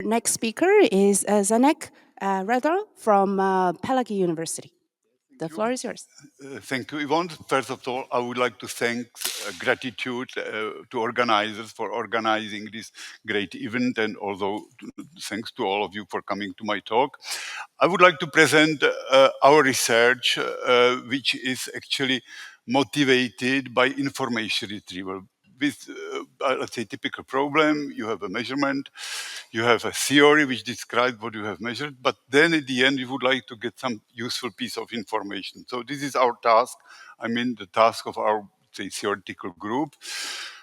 next speaker is Zdeněk Hradil from Pelagie University. The floor is yours. Thank you, Yvonne. First of all, I would like to thank gratitude to organizers for organizing this great event, and also thanks to all of you for coming to my talk. I would like to present our research, which is actually motivated by information retrieval. With, let's say, typical problem, you have a measurement, you have a theory which describes what you have measured, but then at the end, you would like to get some useful piece of information. So this is our task. I mean, the task of our, say, theoretical group.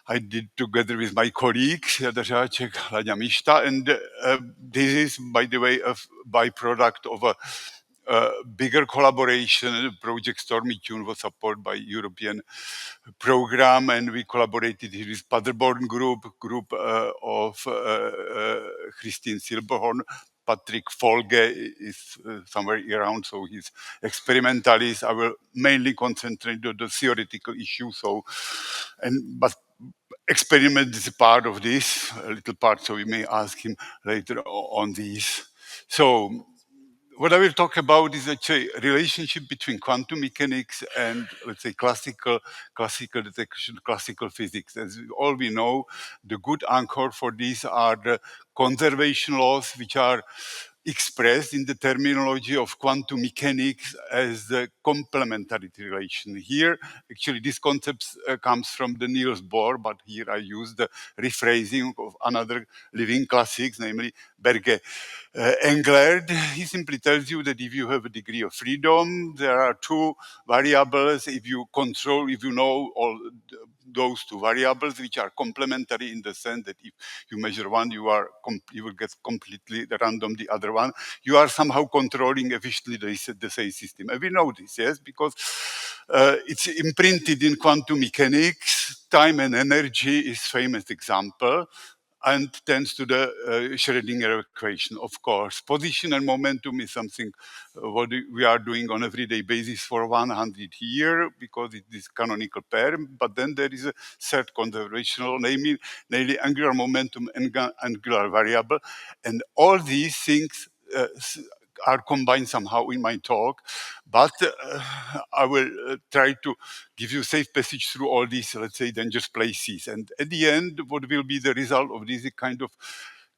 I did together with my colleagues, Jada Žáček, Láďa Mišta, and this is, by the way, a byproduct of a bigger collaboration. Project Stormy Tune was supported by European program, and we collaborated here with Paderborn group of Christine Silberhorn. Patrick Folge is somewhere around, so he's experimentalist. I will mainly concentrate on the theoretical issue. But experiment is a part of this, a little part, so we may ask him later on these. So what I will talk about is actually a relationship between quantum mechanics and, let's say, classical detection, classical physics. As all we know, the good anchor for these are the conservation laws, which are expressed in the terminology of quantum mechanics as the complementarity relation. Here, actually, this concept comes from the Niels Bohr, but here I use the rephrasing of another living classics, namely Berge Englert. He simply tells you that if you have a degree of freedom, there are two variables. If you know all those two variables, which are complementary in the sense that if you measure one, you will get completely random the other one. You are somehow controlling efficiently the same system. And we know this, yes, because it's imprinted in quantum mechanics. Time and energy is famous example, and tends to the Schrödinger equation, of course. Position and momentum is something what we are doing on everyday basis for 100 years because it is canonical pair. But then there is a third conservational, namely angular momentum and angular variable. And all these things are combined somehow in my talk, but I will try to give you a safe passage through all these, let's say, dangerous places. And at the end, what will be the result of this kind of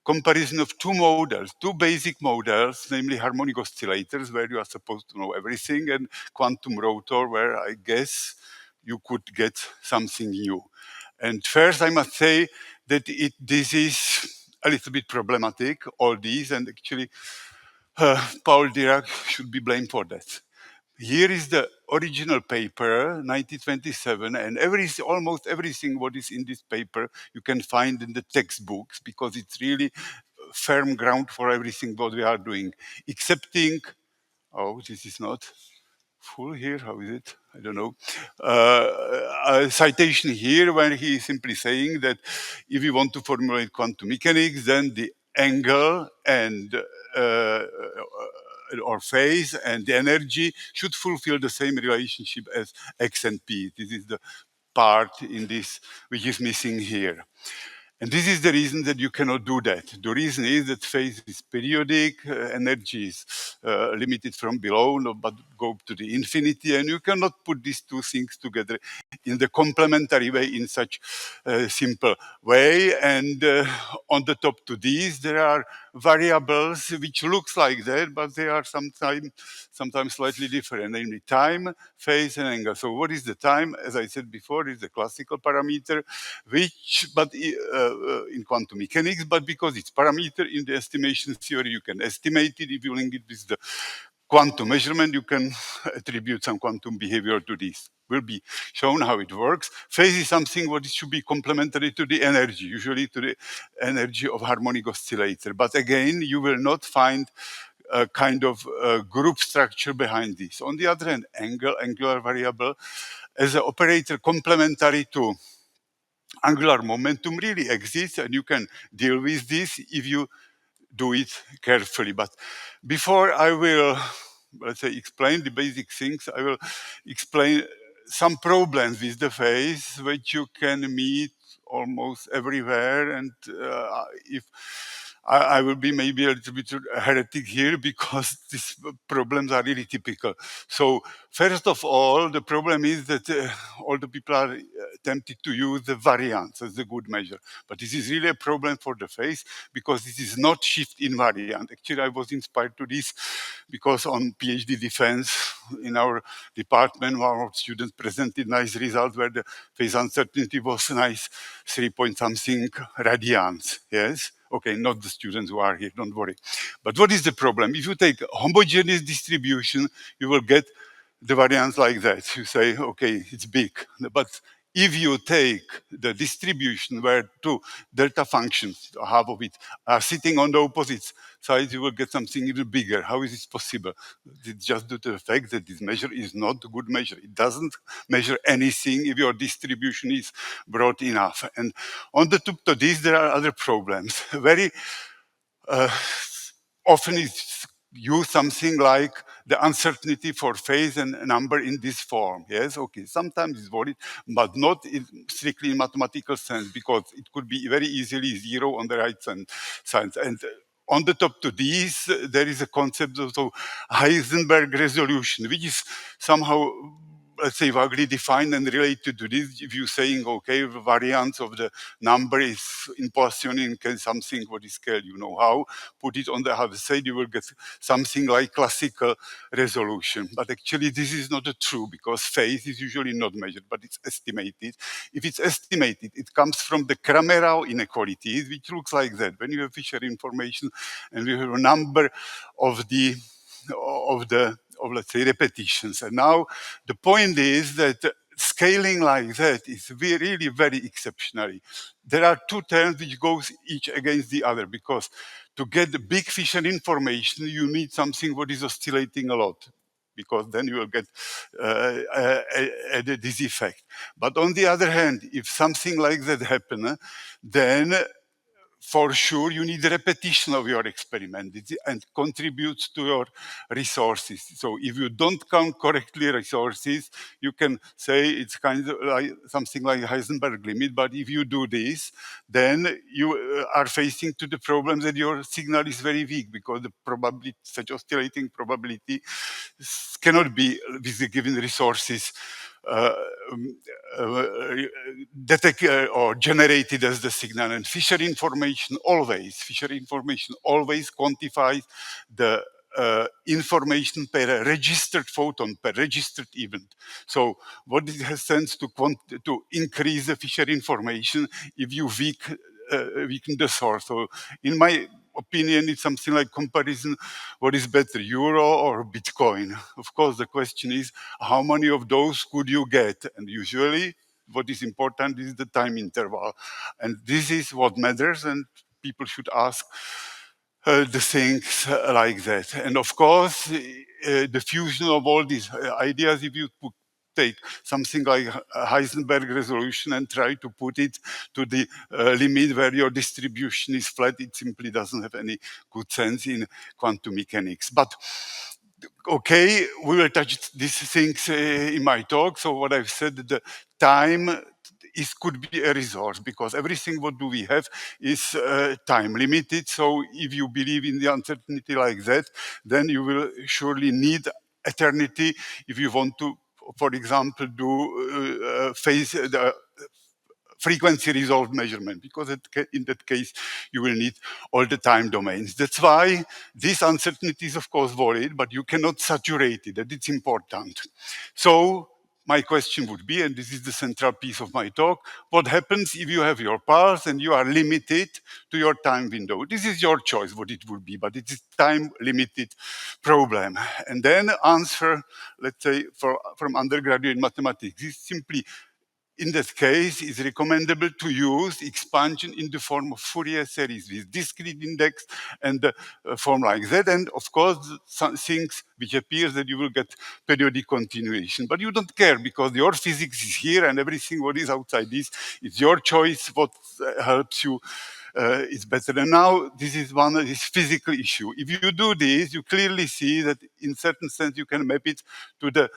comparison of two basic models, namely harmonic oscillators, where you are supposed to know everything, and quantum rotor, where I guess you could get something new. And first, I must say that this is a little bit problematic, all these, and actually Paul Dirac should be blamed for that. Here is the original paper, 1927, and almost everything what is in this paper you can find in the textbooks, because it's really firm ground for everything what we are doing, excepting, oh, this is not full here, how is it? I don't know. A citation here where he is simply saying that if you want to formulate quantum mechanics, then the angle and or phase and the energy should fulfill the same relationship as x and p. This is the part in this which is missing here. And this is the reason that you cannot do that. The reason is that phase is periodic, energy is limited from below, but go to the infinity, and you cannot put these two things together in the complementary way in such a simple way. And on the top to these, there are variables which looks like that, but they are sometimes slightly different, namely time, phase, and angle. So what is the time? As I said before, is the classical parameter, which, but in quantum mechanics, but because it's parameter in the estimation theory, you can estimate it. If you link it with the quantum measurement, you can attribute some quantum behavior to this. Will be shown how it works. Phase is something what should be complementary to the energy, usually to the energy of harmonic oscillator. But again, you will not find a kind of group structure behind this. On the other hand, angular variable, as an operator complementary to angular momentum really exists, and you can deal with this if you do it carefully. But before I will, let's say, explain the basic things, I will explain some problems with the phase which you can meet almost everywhere. And if I will be maybe a little bit a heretic here because these problems are really typical. So first of all, the problem is that all the people are tempted to use the variance as a good measure. But this is really a problem for the phase because this is not shift invariant. Actually, I was inspired to this because on PhD defense in our department, one of our students presented nice results where the phase uncertainty was nice 3 point something radians. Yes. Okay, not the students who are here, don't worry. But what is the problem? If you take homogeneous distribution, you will get the variance like that. You say, okay, it's big. But if you take the distribution where two delta functions, half of it, are sitting on the opposite sides, you will get something even bigger. How is this possible? It's just due to the fact that this measure is not a good measure. It doesn't measure anything if your distribution is broad enough. And on the top to this, there are other problems. Very often it's use something like the uncertainty for phase and number in this form. Yes, okay, sometimes it's valid, but not strictly in mathematical sense, because it could be very easily zero on the right side. And on the top to these, there is a concept of Heisenberg resolution, which is somehow, let's say, vaguely defined and related to this. If you're saying, okay, the variance of the number is in positioning something what is scale, you know how, put it on the other side, you will get something like classical resolution. But actually, this is not true because phase is usually not measured, but it's estimated. If it's estimated, it comes from the Kramerau inequalities, which looks like that. When you have Fisher information and we have a number of let's say repetitions. And now the point is that scaling like that is really very exceptionally. There are two terms which goes each against the other, because to get the big Fisher information, you need something what is oscillating a lot, because then you will get this effect. But on the other hand, if something like that happens, then for sure you need repetition of your experiment and contributes to your resources. So if you don't count correctly resources, you can say it's kind of like something like Heisenberg limit. But if you do this, then you are facing to the problem that your signal is very weak, because the probability, such oscillating probability, cannot be with the given resources uh, detect or generated as the signal. And Fisher information always quantifies the information per registered photon, per registered event. So what it has sense to increase the Fisher information if you weaken the source. So in my opinion, it's something like comparison, what is better, euro or Bitcoin? Of course, the question is, how many of those could you get? And usually what is important is the time interval. And this is what matters, and people should ask the things like that. And of course, the fusion of all these ideas, if you take something like Heisenberg resolution and try to put it to the limit where your distribution is flat, it simply doesn't have any good sense in quantum mechanics. But okay, we will touch these things in my talk. So what I've said, the time could be a resource, because everything what do we have is time limited. So if you believe in the uncertainty like that, then you will surely need eternity if you want to, for example, do phase the frequency resolved measurement, because in that case you will need all the time domains. That's why this uncertainty is of course valid, but you cannot saturate it, and it's important. So my question would be, and this is the central piece of my talk, what happens if you have your pulse and you are limited to your time window? This is your choice what it would be, but it is time limited problem. And then answer, let's say, from undergraduate mathematics is simply, in that case, it's recommendable to use expansion in the form of Fourier series with discrete index and form like that. And of course, some things which appears that you will get periodic continuation. But you don't care, because your physics is here and everything what is outside this, it's your choice what helps you is better. And now this is this physical issue. If you do this, you clearly see that in certain sense you can map it to the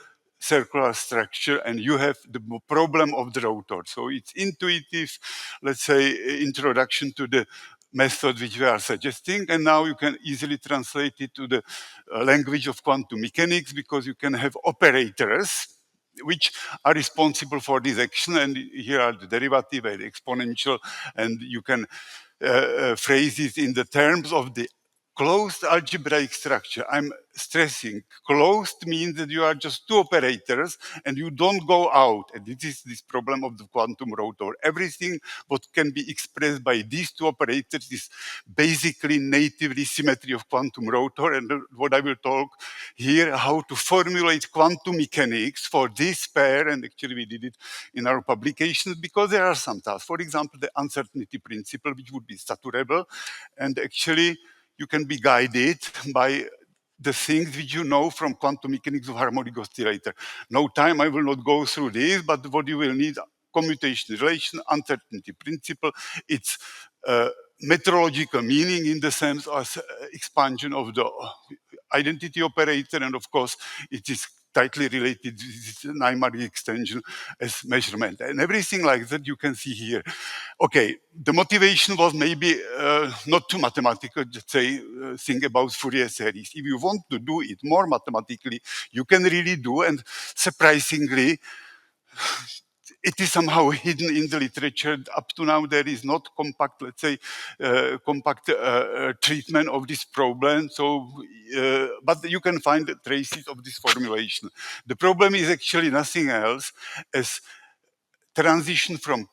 circular structure, and you have the problem of the rotor. So it's intuitive, let's say, introduction to the method which we are suggesting, and now you can easily translate it to the language of quantum mechanics, because you can have operators which are responsible for this action, and here are the derivative and exponential, and you can phrase it in the terms of the closed algebraic structure. I'm stressing closed means that you are just two operators and you don't go out. And this is this problem of the quantum rotor. Everything what can be expressed by these two operators is basically natively symmetry of quantum rotor. And what I will talk here, how to formulate quantum mechanics for this pair. And actually we did it in our publications because there are some tasks. For example, the uncertainty principle, which would be saturable. And actually you can be guided by the things which you know from quantum mechanics of harmonic oscillator. No time, I will not go through this, but what you will need, commutation relation, uncertainty principle, its metrological meaning in the sense as expansion of the identity operator, and of course it is tightly related to this Naimark extension as measurement, and everything like that you can see here. Okay, the motivation was maybe not too mathematical, just say, think about Fourier series. If you want to do it more mathematically, you can really do, and surprisingly, it is somehow hidden in the literature. Up to now, there is not compact, let's say, compact treatment of this problem. So, but you can find traces of this formulation. The problem is actually nothing else as transition from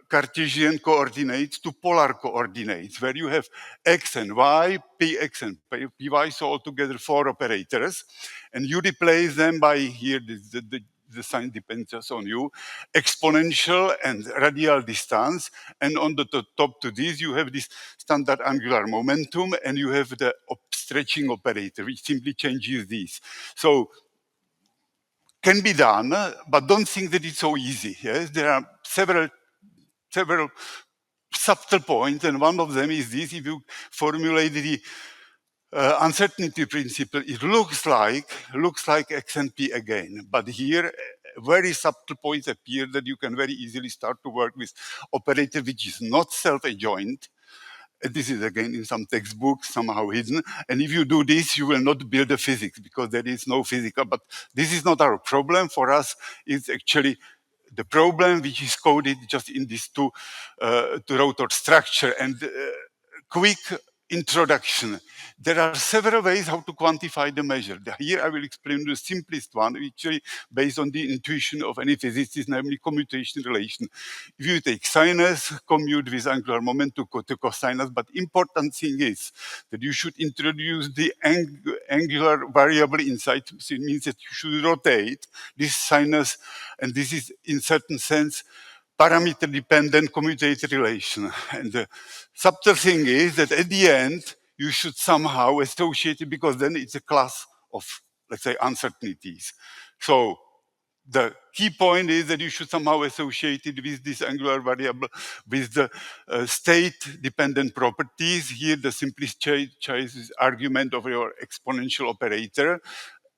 Cartesian coordinates to polar coordinates, where you have x and y, px and py, so altogether 4 operators, and you replace them by here, the sign depends just on you, exponential and radial distance, and on the top to this you have this standard angular momentum, and you have the stretching operator, which simply changes this. So can be done, but don't think that it's so easy. Yes, there are several subtle points, and one of them is this: if you formulate the uncertainty principle, it looks like X and P again. But here, very subtle points appear that you can very easily start to work with operator which is not self-adjoint. This is again in some textbooks, somehow hidden. And if you do this, you will not build a physics because there is no physical. But this is not our problem. For us, it's actually the problem which is coded just in these two rotor structure. And quick introduction. There are several ways how to quantify the measure. Here I will explain the simplest one, actually based on the intuition of any physicist, namely commutation relation. If you take sinus, commute with angular momentum to cosinus, but important thing is that you should introduce the angular variable inside. So it means that you should rotate this sinus, and this is in certain sense parameter-dependent commutator relation. And the subtle thing is that at the end, you should somehow associate it, because then it's a class of, let's say, uncertainties. So the key point is that you should somehow associate it with this angular variable, with the state-dependent properties. Here, the simplest choice is argument of your exponential operator.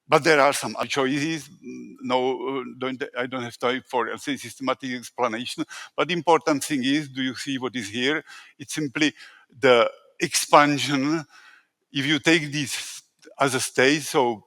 But there are some other choices. No, I don't have time for, let's say, systematic explanation. But the important thing is, do you see what is here? It's simply the expansion. If you take this as a state, so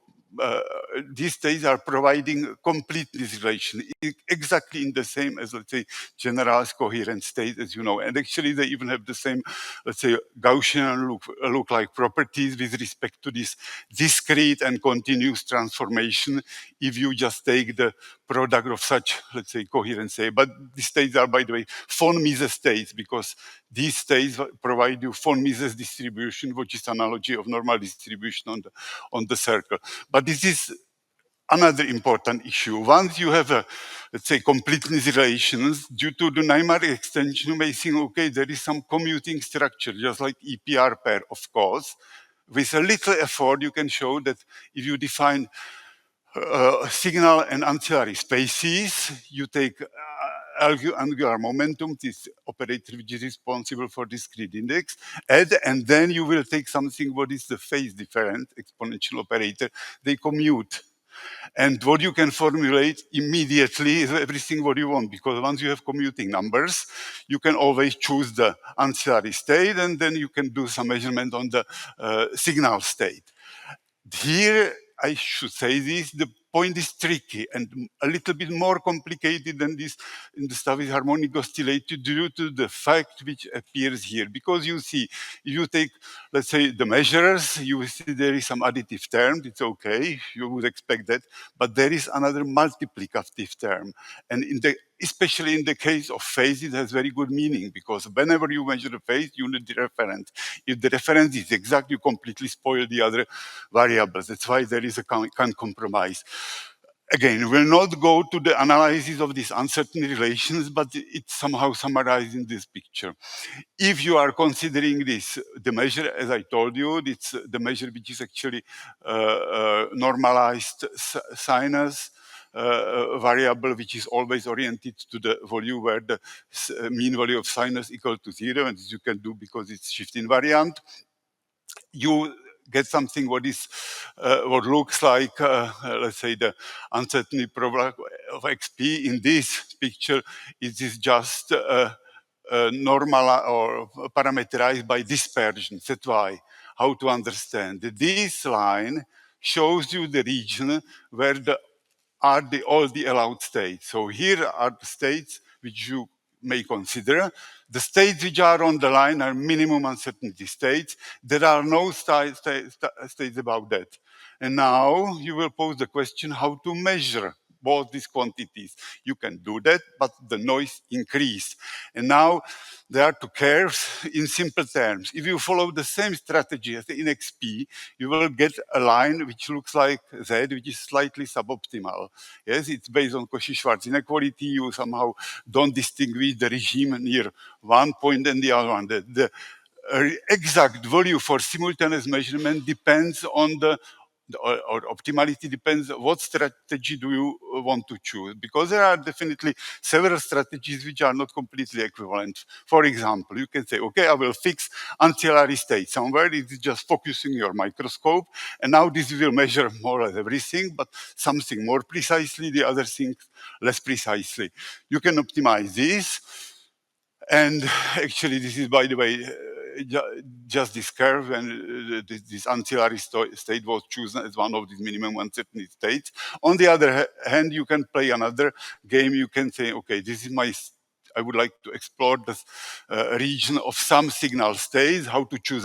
these states are providing completeness relation, exactly in the same as, let's say, generalized coherent state, as you know. And actually, they even have the same, let's say, Gaussian look-like properties with respect to this discrete and continuous transformation if you just take the product of such, let's say, coherent state. But these states are, by the way, von Mises states, because these states provide you von Mises distribution, which is analogy of normal distribution on the circle. But this is another important issue. Once you have a, let's say, completeness relations, due to the Naimark extension, you may think, okay, there is some commuting structure, just like EPR pair, of course. With a little effort, you can show that if you define signal and ancillary spaces, you take angular momentum, this operator which is responsible for discrete index, and then you will take something what is the phase difference, exponential operator, they commute. And what you can formulate immediately is everything what you want, because once you have commuting numbers, you can always choose the ancillary state, and then you can do some measurement on the signal state. Here, I should say this, the point is tricky and a little bit more complicated than this in the stuff with harmonic oscillator due to the fact which appears here. Because you see, if you take, let's say, the measures, you will see there is some additive term. It's okay, you would expect that. But there is another multiplicative term. And especially in the case of phase, it has very good meaning, because whenever you measure the phase, you need the reference. If the reference is exact, you completely spoil the other variables. That's why there is a can compromise. Again, we'll not go to the analysis of these uncertain relations, but it's somehow summarized in this picture. If you are considering this, the measure, as I told you, it's the measure which is actually normalized sinus, variable which is always oriented to the volume where the mean value of sinus equal to 0, and this you can do because it's shift invariant. You get something what is what looks like let's say the uncertainty problem of XP. In this picture, it is just normal or parameterized by dispersion. That's why. How to understand this line shows you the region where all the allowed states. So here are the states which you may consider. The states which are on the line are minimum uncertainty states. There are no states about that. And now you will pose the question how to measure both these quantities. You can do that, but the noise increased. And now there are two curves in simple terms. If you follow the same strategy as in XP, you will get a line which looks like Z, which is slightly suboptimal. Yes, it's based on Cauchy-Schwarz inequality. You somehow don't distinguish the regime near one point and the other one. The exact value for simultaneous measurement depends on or optimality depends what strategy do you want to choose, because there are definitely several strategies which are not completely equivalent. For example, you can say, okay, I will fix ancillary state somewhere. It is just focusing your microscope, and now this will measure more or less everything, but something more precisely, the other things less precisely. You can optimize this. And actually, this is, by the way, just this curve, and this ancillary state was chosen as one of these minimum uncertainty states. On the other hand, you can play another game. You can say, okay, this is I would like to explore this region of some signal states, how to choose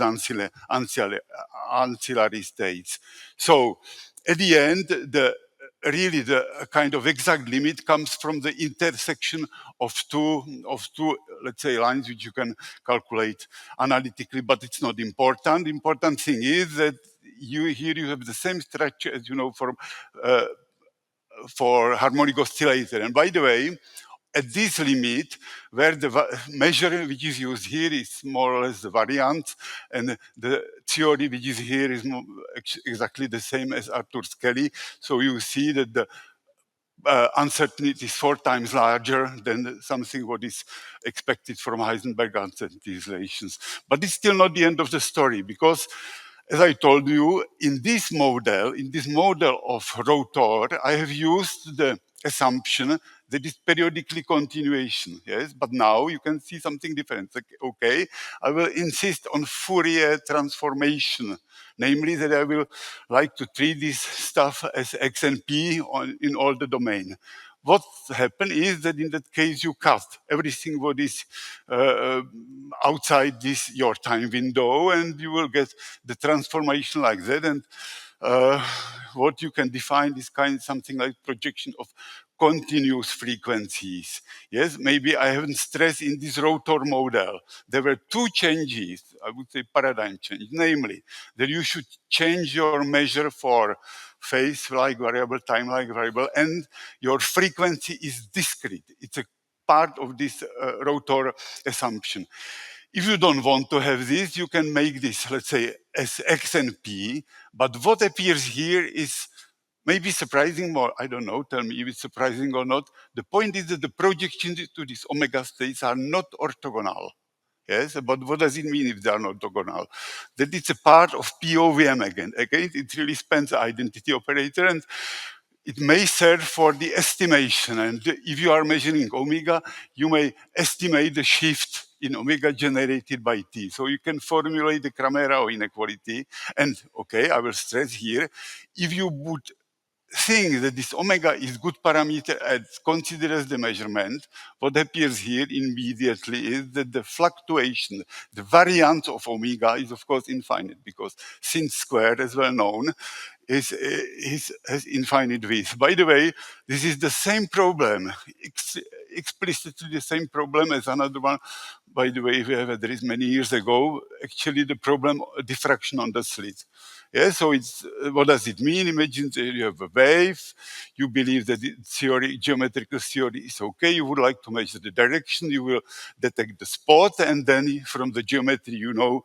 ancillary states. So at the end, really the kind of exact limit comes from the intersection of two, let's say, lines which you can calculate analytically, but it's not important. The important thing is that here you have the same structure as you know for harmonic oscillator. And by the way, at this limit, where the measure which is used here is more or less the variance, and the theory which is here is exactly the same as Arthur Skelly. So you see that the uncertainty is 4 times larger than something what is expected from Heisenberg uncertainty relations. But it's still not the end of the story, because as I told you, in this model of rotor, I have used the assumption that is periodically continuation. Yes, but now you can see something different. Okay, I will insist on Fourier transformation, namely that I will like to treat this stuff as X and P in all the domain. What happens is that in that case you cut everything what is outside this your time window, and you will get the transformation like that. And what you can define is something like projection of continuous frequencies. Yes, maybe I haven't stressed in this rotor model. There were two changes, I would say paradigm change, namely that you should change your measure for phase-like variable, time-like variable, and your frequency is discrete. It's a part of this rotor assumption. If you don't want to have this, you can make this, let's say, as X and P, but what appears here is maybe surprising, or I don't know, tell me if it's surprising or not. The point is that the projections to these omega states are not orthogonal. Yes, but what does it mean if they are not orthogonal? That it's a part of POVM again. Again, it really spends the identity operator, and it may serve for the estimation. And if you are measuring omega, you may estimate the shift in omega generated by t. So you can formulate the Cramerau inequality. And okay, I will stress here, if you would think that this omega is good parameter and considers the measurement, what appears here immediately is that the fluctuation, the variance of omega is of course infinite, because sin squared, as well known, has infinite width. By the way, this is the same problem, explicitly the same problem as another one, by the way, we have addressed many years ago, actually the problem of diffraction on the slit. Yeah, so it's what does it mean? Imagine that you have a wave, you believe that the theory, geometrical theory is okay, you would like to measure the direction, you will detect the spot, and then from the geometry you know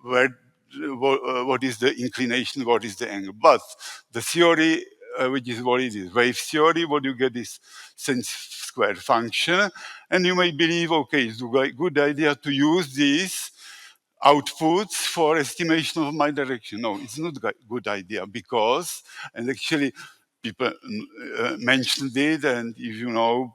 where what is the inclination, what is the angle. But the theory, which is what it is, wave theory, what you get is sin squared function, and you may believe, okay, it's a good idea to use these outputs for estimation of my direction. No, it's not a good idea, because, and actually people mentioned it, and if you know,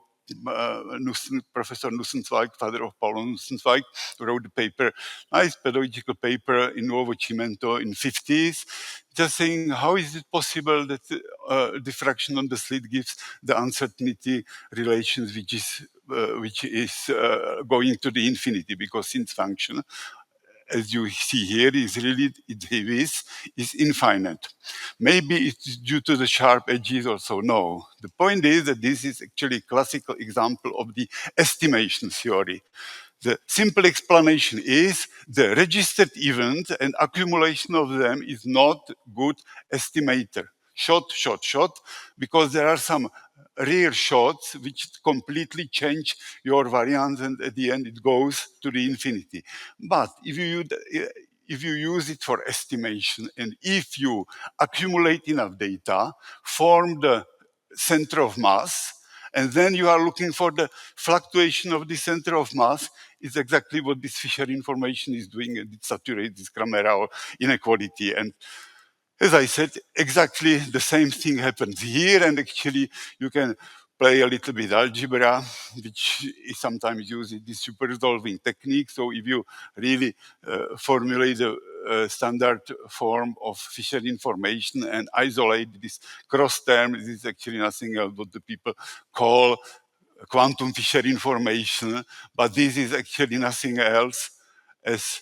Professor Nussenzweig, father of Paulo Nussenzweig, wrote a paper, nice pedagogical paper in Nuovo Cimento in 50s, just saying how is it possible that diffraction on the slit gives the uncertainty relations which is going to the infinity, because since function, as you see here, is really, is infinite. Maybe it's due to the sharp edges or so. No, the point is that this is actually a classical example of the estimation theory. The simple explanation is the registered event and accumulation of them is not good estimator. Shot, because there are some rare shots which completely change your variance, and at the end it goes to the infinity. But if you use it for estimation, and if you accumulate enough data, form the center of mass, and then you are looking for the fluctuation of the center of mass, is exactly what this Fisher information is doing, and it saturates this Cramerau inequality. And as I said, exactly the same thing happens here, and actually you can play a little bit algebra, which is sometimes used in this super resolving technique. So if you really formulate the standard form of Fisher information and isolate this cross term, this is actually nothing else what the people call quantum Fisher information, but this is actually nothing else as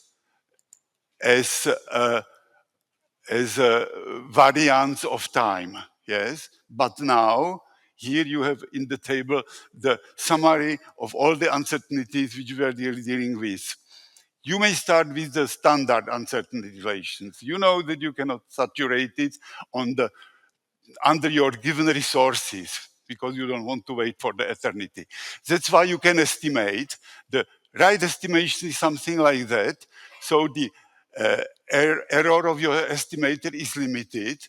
a variance of time, yes? But now, here you have in the table the summary of all the uncertainties which we are dealing with. You may start with the standard uncertainty relations. You know that you cannot saturate it under your given resources, because you don't want to wait for the eternity. That's why you can estimate. The right estimation is something like that. So the error of your estimator is limited.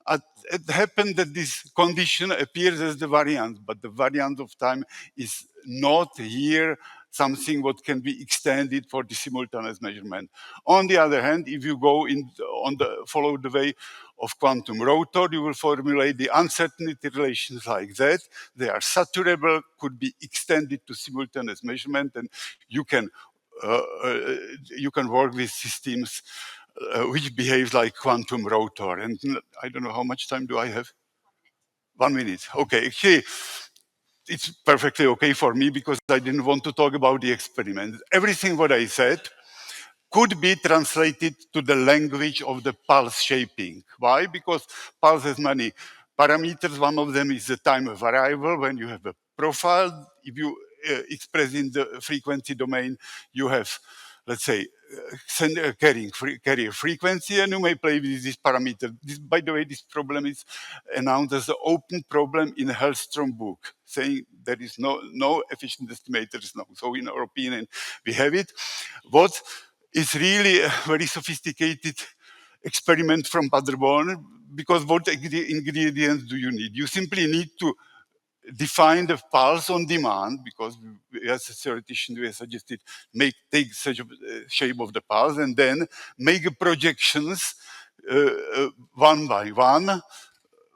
It happened that this condition appears as the variance, but the variance of time is not here something what can be extended for the simultaneous measurement. On the other hand, if you go follow the way of quantum rotor, you will formulate the uncertainty relations like that. They are saturable, could be extended to simultaneous measurement, and you can work with systems which behave like quantum rotor. And I don't know how much time do I have? 1 minute. Okay, actually, it's perfectly okay for me, because I didn't want to talk about the experiment. Everything what I said could be translated to the language of the pulse shaping. Why? Because pulse has many parameters. One of them is the time of arrival. When you have a profile, if you express in the frequency domain, you have, let's say, carrier frequency, and you may play with this parameter. By the way, this problem is announced as the open problem in Hellstrom book, saying there is no efficient estimators now. So in our opinion, we have it. What is really a very sophisticated experiment from Paderborn, because what ingredients do you need? You simply need to define the pulse on demand, because we, as a theoretician, we have suggested take such a shape of the pulse, and then make projections one by one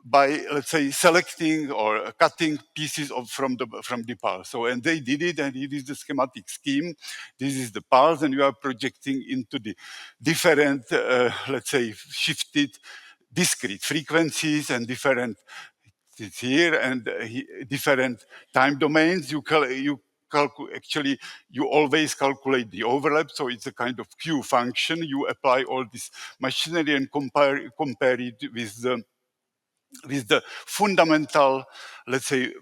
by, let's say, selecting or cutting pieces from the pulse. So, and they did it, and it is the schematic scheme. This is the pulse, and you are projecting into the different, let's say, shifted discrete frequencies and different, it's here, and different time domains. Actually, you always calculate the overlap, so it's a kind of Q function. You apply all this machinery and compare it with the fundamental, let's say,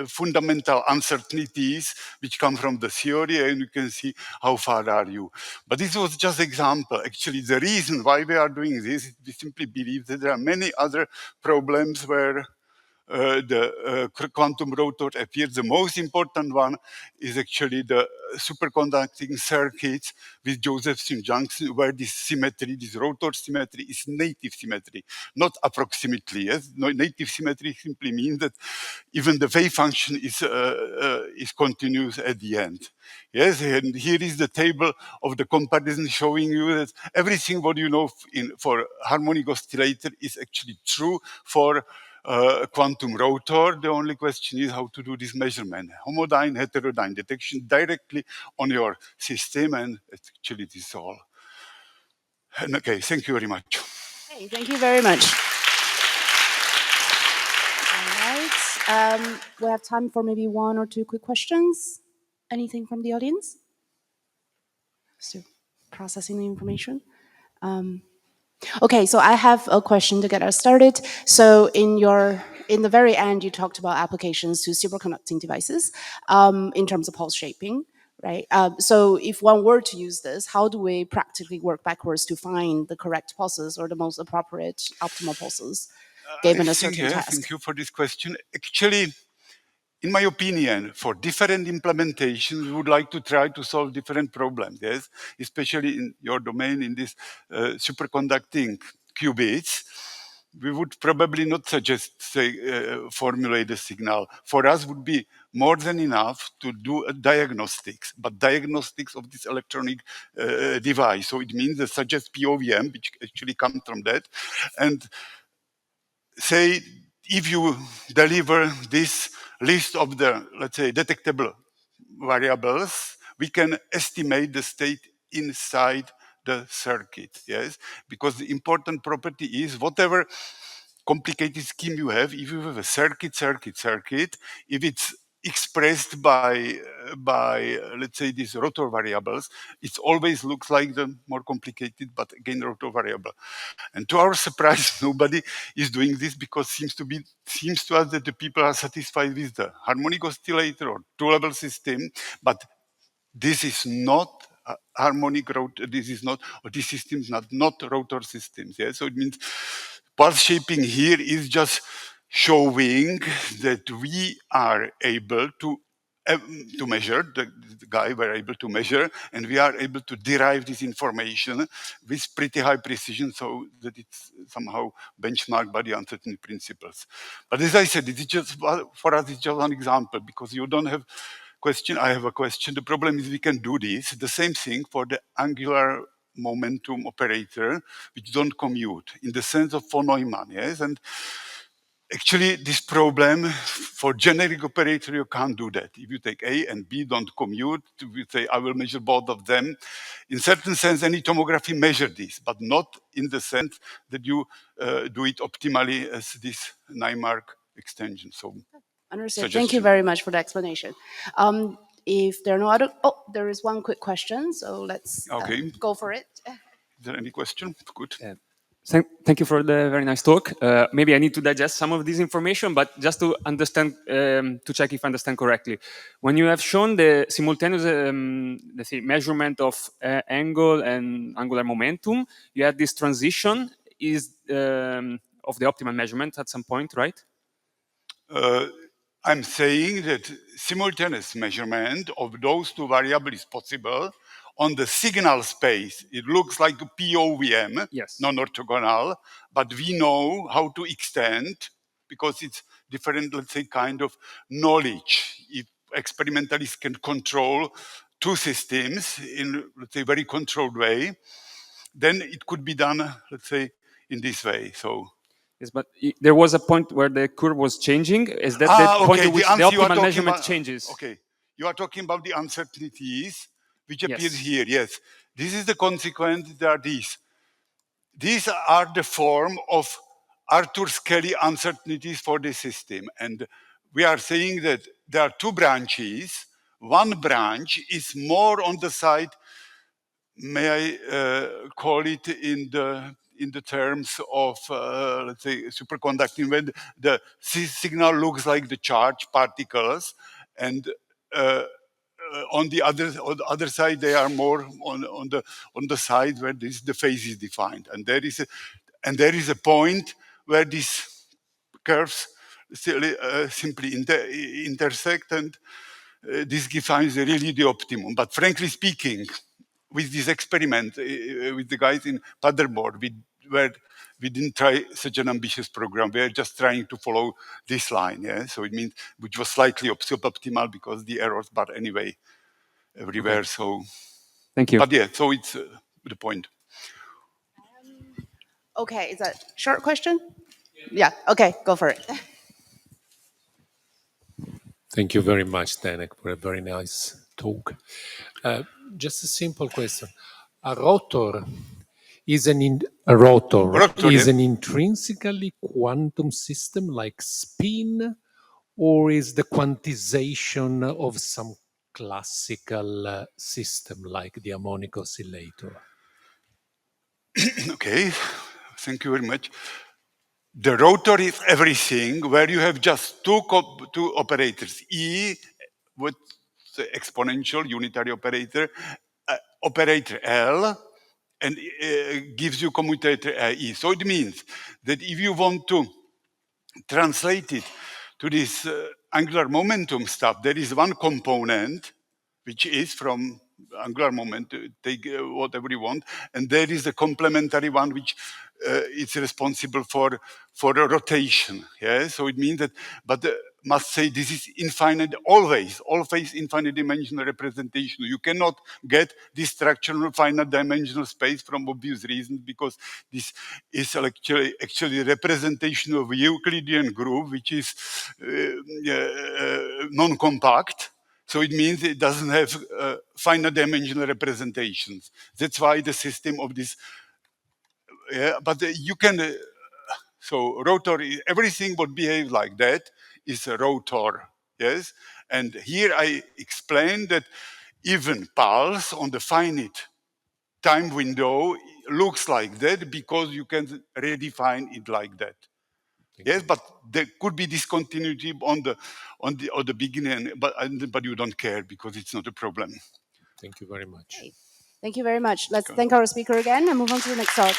fundamental uncertainties which come from the theory, and you can see how far are you. But this was just example. Actually, the reason why we are doing this is we simply believe that there are many other problems where the quantum rotor appears. The most important one is actually the superconducting circuits with Josephson junction, where this symmetry, this rotor symmetry, is native symmetry, not approximately. Yes, no, native symmetry simply means that even the wave function is continuous at the end. Yes, and here is the table of the comparison showing you that everything what you know for harmonic oscillator is actually true for quantum rotor. The only question is how to do this measurement. Homodyne, heterodyne detection directly on your system, and actually this is all. And okay, thank you very much. Hey, thank you very much. All right. We have time for maybe one or two quick questions. Anything from the audience? Still processing the information. Okay, so I have a question to get us started. So in the very end, you talked about applications to superconducting devices in terms of pulse shaping, right? So if one were to use this, how do we practically work backwards to find the correct pulses or the most appropriate optimal pulses given a certain task? Thank you for this question. Actually, in my opinion, for different implementations, we would like to try to solve different problems, yes? Especially in your domain, in this superconducting qubits. We would probably not suggest, say, formulate a signal. For us would be more than enough to do a diagnostics, but diagnostics of this electronic device. So it means that suggest POVM, which actually comes from that. And say, if you deliver this list of the, let's say, detectable variables, we can estimate the state inside the circuit, yes? Because the important property is whatever complicated scheme you have, if you have a circuit, if it's expressed by let's say, these rotor variables, it always looks like the more complicated, but again, rotor variable. And to our surprise, nobody is doing this, because seems to us that the people are satisfied with the harmonic oscillator or two-level system, but this is not harmonic rotor. This is not, or this system is not rotor systems. Yeah, so it means pulse shaping here is just showing that we are able to measure, the guy were able to measure, and we are able to derive this information with pretty high precision, so that it's somehow benchmarked by the uncertainty principles. But as I said, it's just, for us, it's just one example, because you don't have question, I have a question. The problem is we can do this, the same thing for the angular momentum operator, which don't commute, in the sense of von Neumann, yes? And actually, this problem for generic operator, you can't do that. If you take A and B don't commute, you say, I will measure both of them. In certain sense, any tomography measure this, but not in the sense that you do it optimally as this Naimark extension. So, understood. Thank you very much for the explanation. If there are no other, there is one quick question, so let's go for it. Is there any question? Good. Thank you for the very nice talk. Maybe I need to digest some of this information, but just to understand, to check if I understand correctly. When you have shown the simultaneous, let's say, measurement of angle and angular momentum, you had this transition of the optimal measurement at some point, right? I'm saying that simultaneous measurement of those two variables is possible. On the signal space, it looks like a POVM, yes, non-orthogonal, but we know how to extend, because it's different, let's say, kind of knowledge. If experimentalists can control two systems in, let's say, very controlled way, then it could be done, let's say, in this way. So. Yes, but there was a point where the curve was changing. Is that the point at which the optimal measurement changes? Okay, you are talking about the uncertainties which appear Yes. here. Yes, this is the consequence. There are these. These are the form of Arthur-Skelly uncertainties for the system, and we are saying that there are two branches. One branch is more on the side. May I call it in the terms of let's say superconducting, when the signal looks like the charged particles, and on the other side they are more on the side where the phase is defined, and there is a point where these curves simply intersect, and this defines really the optimum. But frankly speaking, with this experiment with the guys in Paderborn, we didn't try such an ambitious program. We are just trying to follow this line. Yeah, so it means which was slightly suboptimal because the errors, but anyway, everywhere. Okay. So thank you. But yeah, so it's the point. Okay, is that a short question? Yeah. Okay, go for it. Thank you very much, Zdeněk, for a very nice talk. Just a simple question. A rotor is an intrinsically quantum system like spin, or is the quantization of some classical system like the harmonic oscillator? Okay, thank you very much. The rotor is everything where you have just two operators, E with the exponential unitary operator, operator L, and gives you commutator E. So it means that if you want to translate it to this angular momentum stuff, there is one component which is from angular moment, take whatever you want, and there is a complementary one which is responsible for a rotation. Yeah, so it means that, but must say this is infinite, always infinite dimensional representation. You cannot get this structural finite dimensional space from obvious reasons, because this is actually representation of a Euclidean group which is non-compact. So it means it doesn't have finite dimensional representations. That's why the system of this, but you can, so rotor, everything what behaves like that is a rotor, yes? And here I explained that even pulse on the finite time window looks like that because you can redefine it like that. Yes, but there could be discontinuity on the beginning, but you don't care because it's not a problem. Thank you very much. Okay. Thank you very much. Let's thank our speaker again and move on to the next talk.